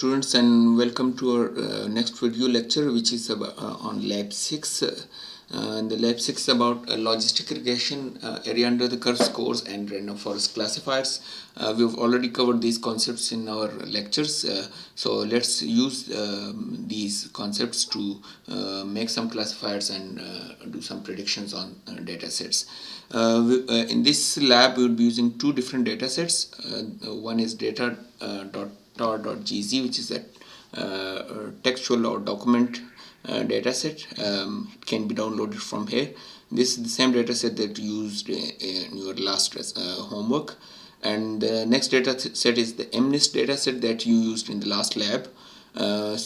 Students, and welcome to our next video lecture, which is about, on Lab 6. The Lab 6 is about logistic regression, area under the curve scores, and random forest classifiers. We've already covered these concepts in our lectures, so let's use these concepts to make some classifiers and do some predictions on data sets. In this lab, we will be using two different data sets. One is data.tar.gz, which is a textual or document data set. Can be downloaded from here. This is the same data set that you used in your last homework. And the next data set is the MNIST data set that you used in the last lab. In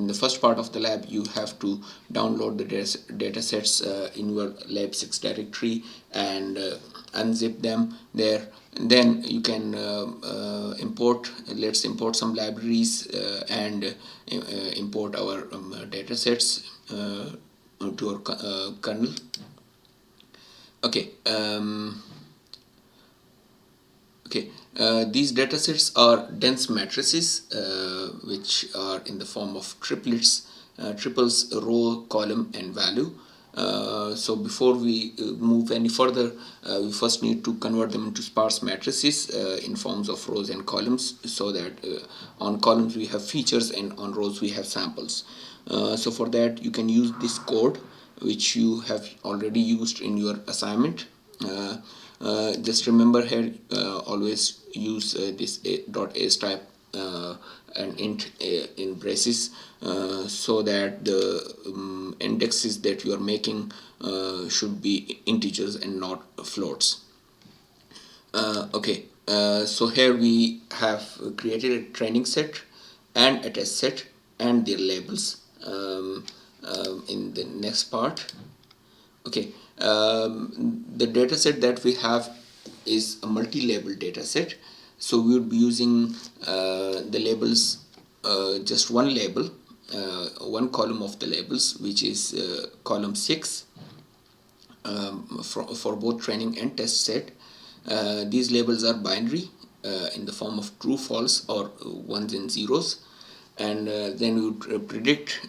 the first part of the lab, you have to download the data sets in your Lab6 directory and unzip them there. And then you can let's import some libraries and import our data sets to our kernel. Okay. These datasets are dense matrices which are in the form of triples, row, column, and value. So before we move any further, we first need to convert them into sparse matrices in forms of rows and columns, so that on columns we have features and on rows we have samples. So for that, you can use this code which you have already used in your assignment. Just remember here, always use this .as type and int in braces, so that the indexes that you are making should be integers and not floats. So here we have created a training set and a test set and their labels in the next part. The data set that we have is a multi-label data set, so we would be using the labels, just one label, one column of the labels, which is column 6 for both training and test set. These labels are binary in the form of true, false, or ones and zeros. And then we would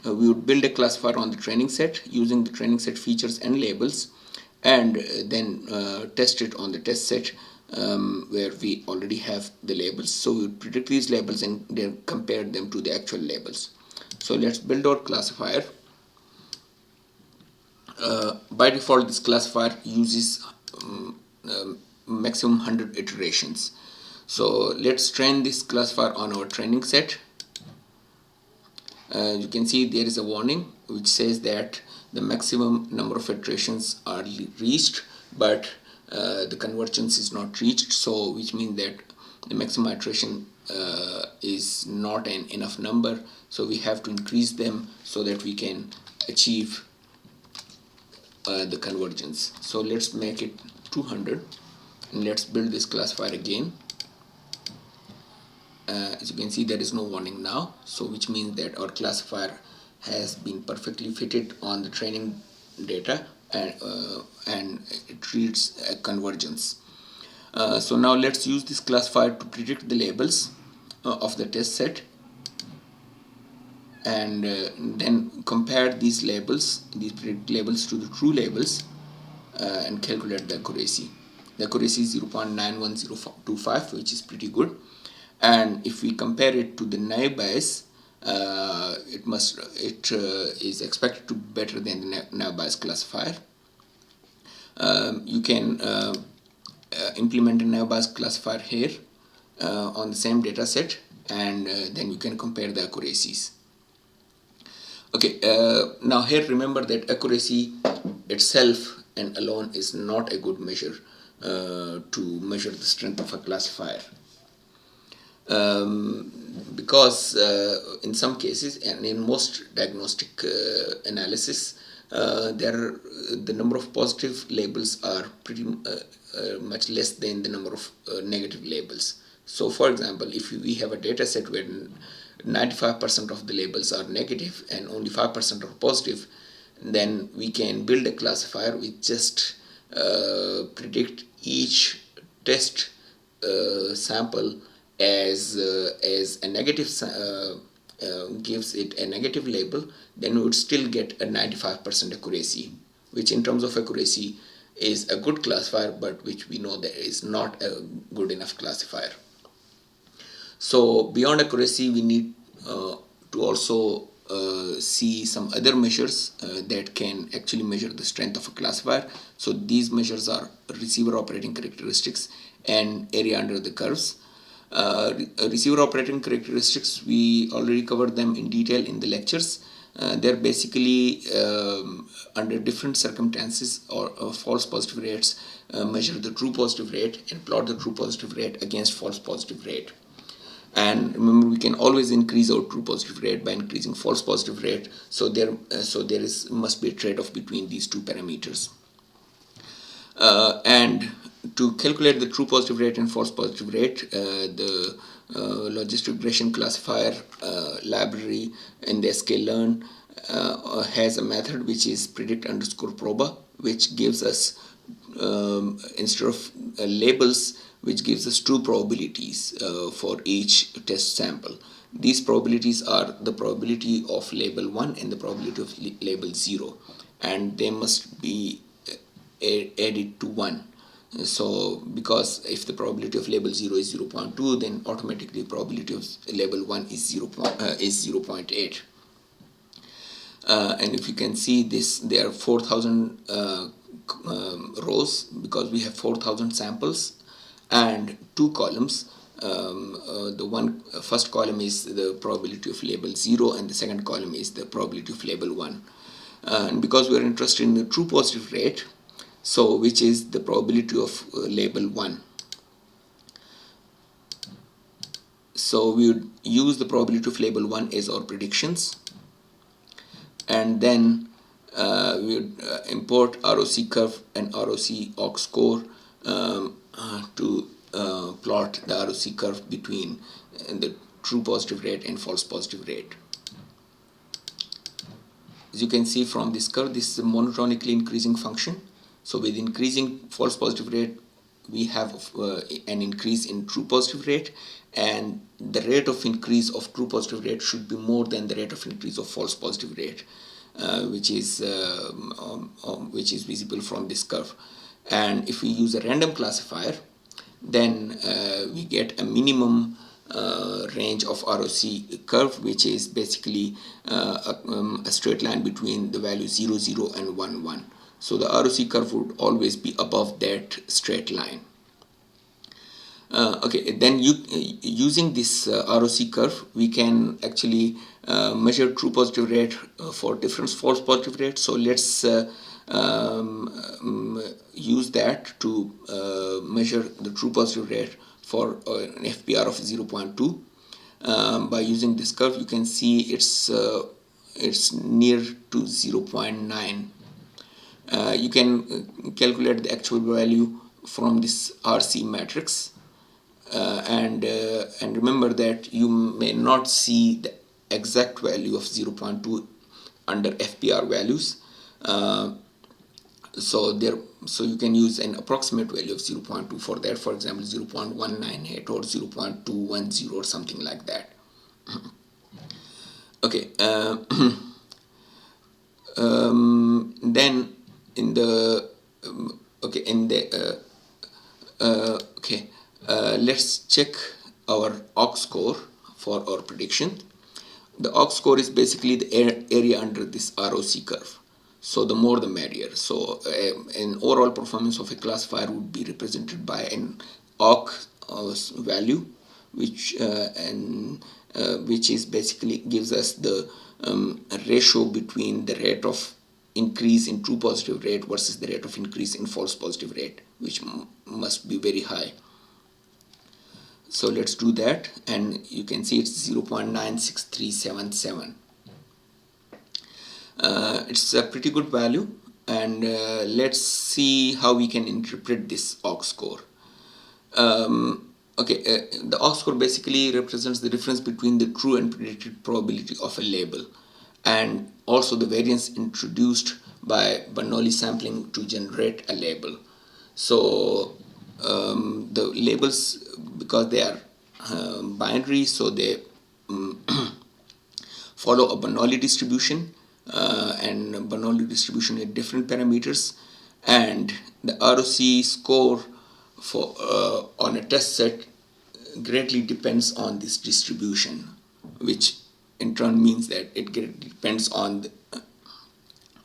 we would build a classifier on the training set using the training set features and labels, and then test it on the test set where we already have the labels. So we would predict these labels and then compare them to the actual labels. So let's build our classifier. By default, this classifier uses maximum 100 iterations. So let's train this classifier on our training set. You can see there is a warning which says that the maximum number of iterations are reached, but the convergence is not reached, so which means that the maximum iteration is not an enough number, so we have to increase them so that we can achieve the convergence. So let's make it 200 and let's build this classifier again. As you can see, there is no warning now, so which means that our classifier has been perfectly fitted on the training data, and it reads a convergence. So now let's use this classifier to predict the labels of the test set, and then compare these labels, these predict labels, to the true labels and calculate the accuracy. The accuracy is 0.91025, which is pretty good. And if we compare it to the naive bias, it is expected to be better than the naive bias classifier. You can implement a naive bias classifier here on the same data set, and then you can compare the accuracies. Now here remember that accuracy itself and alone is not a good measure to measure the strength of a classifier. Because in some cases and in most diagnostic analysis, the number of positive labels are pretty much less than the number of negative labels. So for example, if we have a data set where 95% of the labels are negative and only 5% are positive, then we can build a classifier which just predict each test sample as a negative gives it a negative label, then we would still get a 95% accuracy, which in terms of accuracy is a good classifier, but which we know that is not a good enough classifier. So beyond accuracy, we need to also see some other measures that can actually measure the strength of a classifier. So these measures are receiver operating characteristics and area under the curves. Receiver operating characteristics, we already covered them in detail in the lectures. They're basically under different circumstances or false positive rates, measure the true positive rate and plot the true positive rate against false positive rate. And remember, we can always increase our true positive rate by increasing false positive rate. So there must be a trade-off between these two parameters. And to calculate the true positive rate and false positive rate, the logistic regression classifier library in the sklearn has a method which is predict_proba, which gives us instead of labels, which gives us two probabilities for each test sample. These probabilities are the probability of label 1 and the probability of label 0, and they must be added to 1. So because if the probability of label 0 is 0.2, then automatically probability of label 1 is 0.8. And if you can see this, there are 4,000 rows because we have 4,000 samples and 2 columns. The first column is the probability of label 0 and the second column is the probability of label 1. And because we are interested in the true positive rate, so which is the probability of label 1, so we would use the probability of label 1 as our predictions, and then we would import ROC curve and ROC aux score to plot the ROC curve between the true positive rate and false positive rate. As you can see from this curve, this is a monotonically increasing function. So with increasing false positive rate, we have an increase in true positive rate, and the rate of increase of true positive rate should be more than the rate of increase of false positive rate, which is visible from this curve. And if we use a random classifier, then we get a minimum range of ROC curve, which is basically a straight line between the values 0, 0 and 1, 1. So the ROC curve would always be above that straight line. Okay, then using this ROC curve, we can actually measure true positive rate for different false positive rates. So let's use that to measure the true positive rate for an FPR of 0.2. By using this curve, you can see it's near to 0.9. You can calculate the actual value from this RC matrix, and remember that you may not see the exact value of 0.2 under FPR values. So you can use an approximate value of 0.2 for that, for example 0.198 or 0.210 or something like that. Okay, then in the let's check our aux score for our prediction. The aux score is basically the area under this ROC curve. So the more the merrier. So an overall performance of a classifier would be represented by an aux value, which is basically gives us the ratio between the rate of increase in true positive rate versus the rate of increase in false positive rate, which must be very high. So let's do that, and you can see it's 0.96377. It's a pretty good value, and let's see how we can interpret this aux score. The aux score basically represents the difference between the true and predicted probability of a label, and also the variance introduced by Bernoulli sampling to generate a label. So the labels, because they are binary, so they follow a Bernoulli distribution, and Bernoulli distribution with different parameters, and the ROC score for on a test set greatly depends on this distribution, which in turn means that it depends on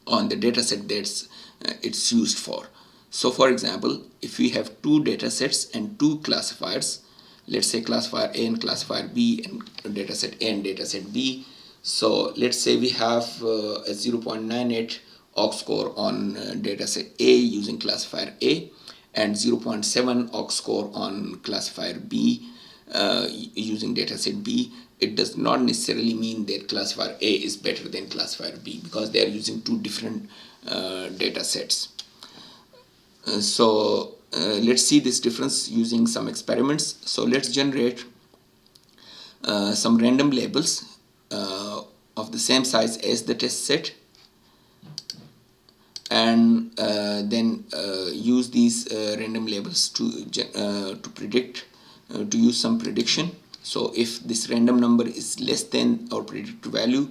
the data set that's it's used for. So for example, if we have two data sets and two classifiers, let's say classifier A and classifier B, and data set A and data set B. So let's say we have a 0.98 OGG score on data set A using classifier A, and 0.7 OGG score on classifier B using data set B. It does not necessarily mean that classifier A is better than classifier B, because they are using two different data sets. So let's see this difference using some experiments. So let's generate some random labels of the same size as the test set, and then use these random labels to predict, to use some prediction. So if this random number is less than our predicted value,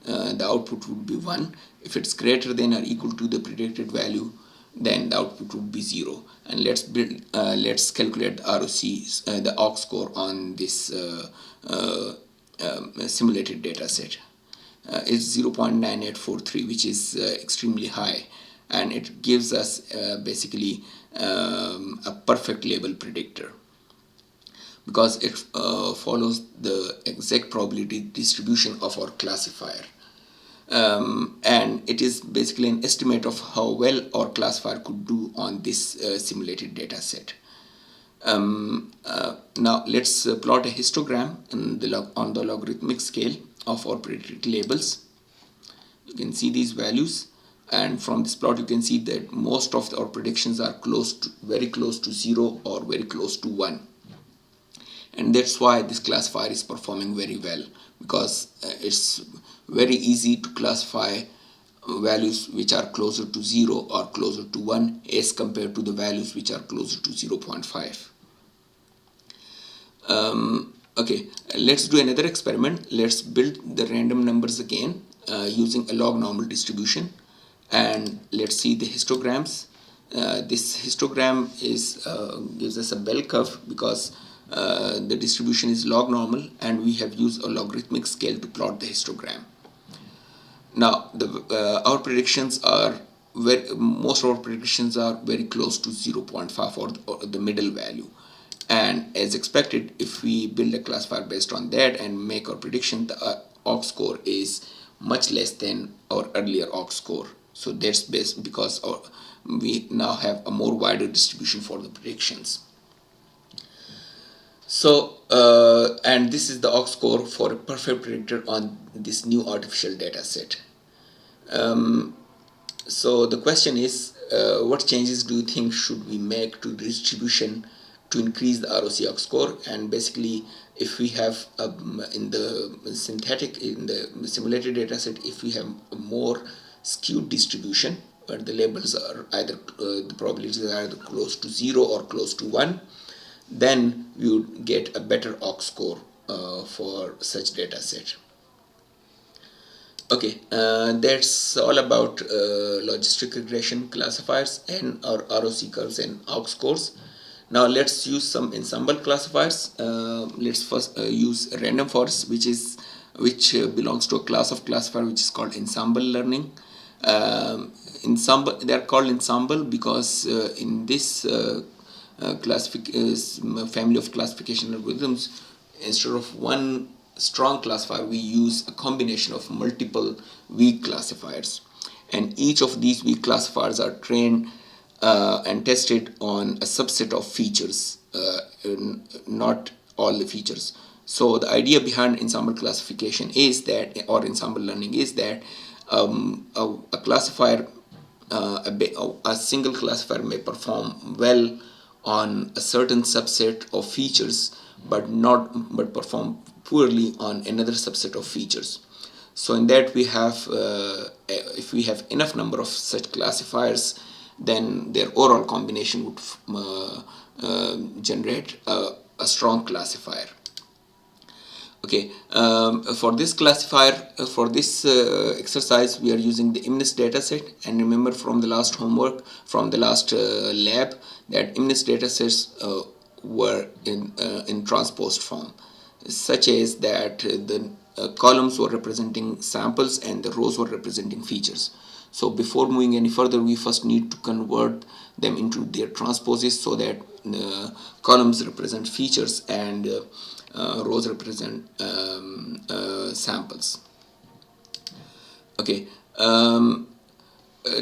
the output would be 1. If it's greater than or equal to the predicted value, then the output would be 0. And let's calculate the ROC, the OGG score on this simulated data set. It's 0.9843, which is extremely high, and it gives us basically a perfect label predictor, because it follows the exact probability distribution of our classifier. And it is basically an estimate of how well our classifier could do on this simulated data set. Now let's plot a histogram on the logarithmic scale of our predicted labels. You can see these values, and from this plot you can see that most of our predictions are very close to 0 or very close to 1. And that's why this classifier is performing very well, because it's very easy to classify values which are closer to 0 or closer to 1 as compared to the values which are closer to 0.5. Okay, let's do another experiment. Let's build the random numbers again using a log normal distribution, and let's see the histograms. This histogram gives us a bell curve, because the distribution is log normal, and we have used a logarithmic scale to plot the histogram. Now our predictions are most of our predictions are very close to 0.5 or the middle value, and as expected, if we build a classifier based on that and make our prediction, the OGG score is much less than our earlier OGG score. So that's based because we now have a more wider distribution for the predictions. So and this is the OGG score for a perfect predictor on this new artificial data set. So the question is, what changes do you think should we make to the distribution to increase the ROC OGG score? And basically, if we have in the simulated data set, if we have a more skewed distribution where the labels are either the probabilities are either close to 0 or close to 1, then we would get a better OGG score for such data set. Okay, that's all about logistic regression classifiers and our ROC curves and OGG scores. Now let's use some ensemble classifiers. Let's first use random forest, which belongs to a class of classifier which is called ensemble learning. They are called ensemble because in this family of classification algorithms, instead of one strong classifier, we use a combination of multiple weak classifiers, and each of these weak classifiers are trained and tested on a subset of features, not all the features. So the idea behind ensemble classification is that, or ensemble learning is that a classifier, a single classifier may perform well on a certain subset of features, but perform poorly on another subset of features. So in that we have, if we have enough number of such classifiers, then their overall combination would generate a strong classifier. Okay, for this classifier, for this exercise, we are using the MNIST dataset. And remember from the last homework, from the last lab, that MNIST datasets were in transposed form, such as that the columns were representing samples and the rows were representing features. So before moving any further, we first need to convert them into their transposes, so that columns represent features and rows represent samples. Okay,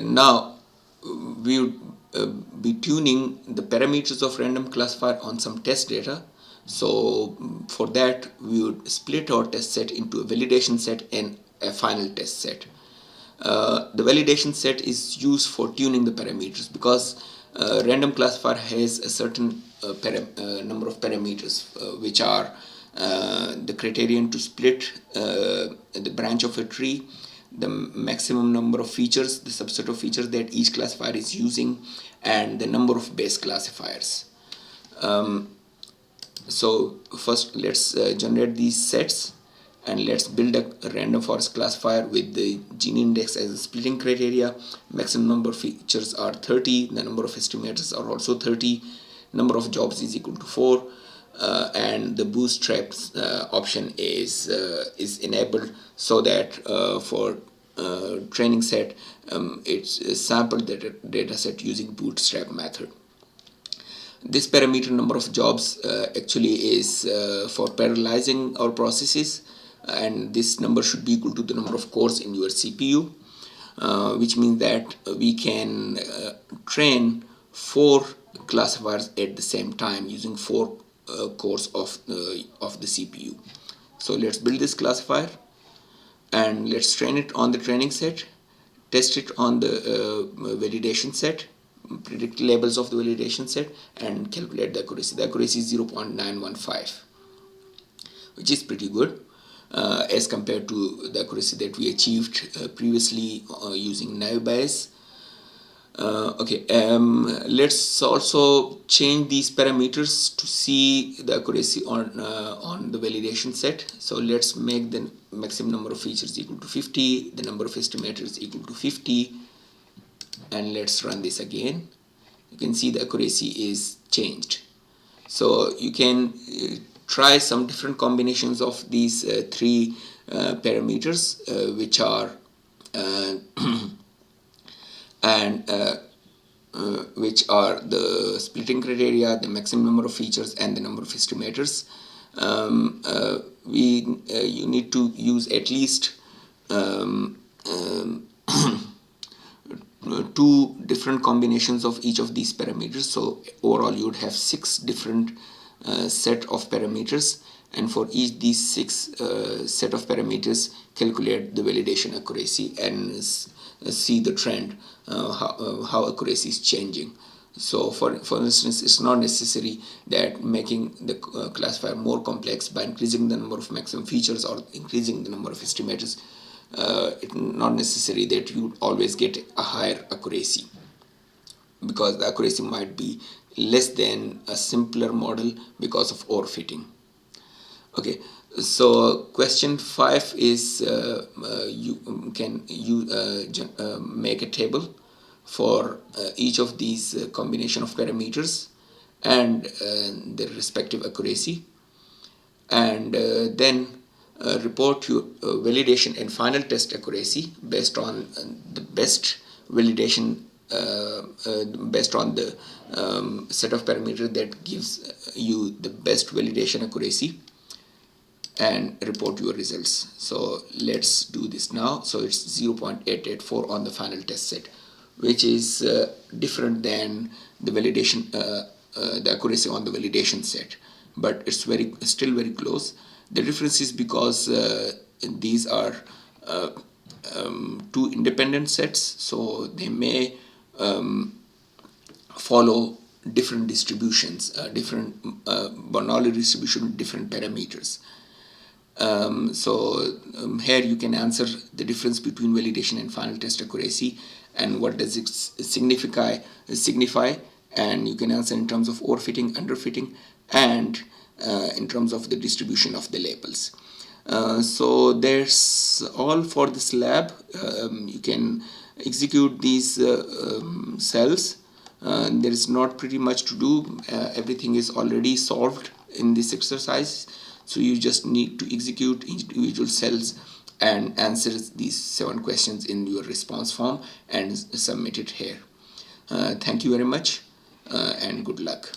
now we would be tuning the parameters of random classifier on some test data. So for that, we would split our test set into a validation set and a final test set. The validation set is used for tuning the parameters, because random classifier has a certain number of parameters which are the criterion to split the branch of a tree, the maximum number of features, the subset of features that each classifier is using, and the number of base classifiers. So first let's generate these sets, and let's build a random forest classifier with the gene index as a splitting criteria. Maximum number of features are 30, the number of estimators are also 30, number of jobs is equal to 4, and the bootstraps option is enabled, so that for training set it's sampled the data set using bootstrap method. This parameter number of jobs actually is for parallelizing our processes, and this number should be equal to the number of cores in your CPU, which means that we can train 4 classifiers at the same time using 4 cores of the CPU. So let's build this classifier, and let's train it on the training set, test it on the validation set, predict labels of the validation set, and calculate the accuracy. The accuracy is 0.915, which is pretty good as compared to the accuracy that we achieved previously using naive Bayes. Okay, let's also change these parameters to see the accuracy on the validation set. So let's make the maximum number of features equal to 50, the number of estimators equal to 50, and let's run this again. You can see the accuracy is changed. So you can try some different combinations of these 3 parameters which are which are the splitting criteria, the maximum number of features, and the number of estimators. You need to use at least 2 different combinations of each of these parameters. So overall you would have 6 different set of parameters, and for each these 6 set of parameters, calculate the validation accuracy and see the trend, how accuracy is changing. So for instance, it's not necessary that making the classifier more complex by increasing the number of maximum features or increasing the number of estimators. It's not necessary that you always get a higher accuracy, because the accuracy might be less than a simpler model because of overfitting. Okay, so question 5 is can you make a table for each of these combination of parameters and their respective accuracy, and then report your validation and final test accuracy based on the best validation, based on the set of parameters that gives you the best validation accuracy, and report your results. So let's do this now. So it's 0.884 on the final test set, which is different than the validation, the accuracy on the validation set, but it's still very close. The difference is because these are 2 independent sets, so they may follow different distributions, different Bernoulli distribution with different parameters. Here you can answer the difference between validation and final test accuracy and what does it signify, and you can answer in terms of overfitting, underfitting, and in terms of the distribution of the labels. So that's all for this lab. You can execute these cells. There is not pretty much to do. Everything is already solved in this exercise, so you just need to execute individual cells and answer these 7 questions in your response form and submit it here. Thank you very much, and good luck.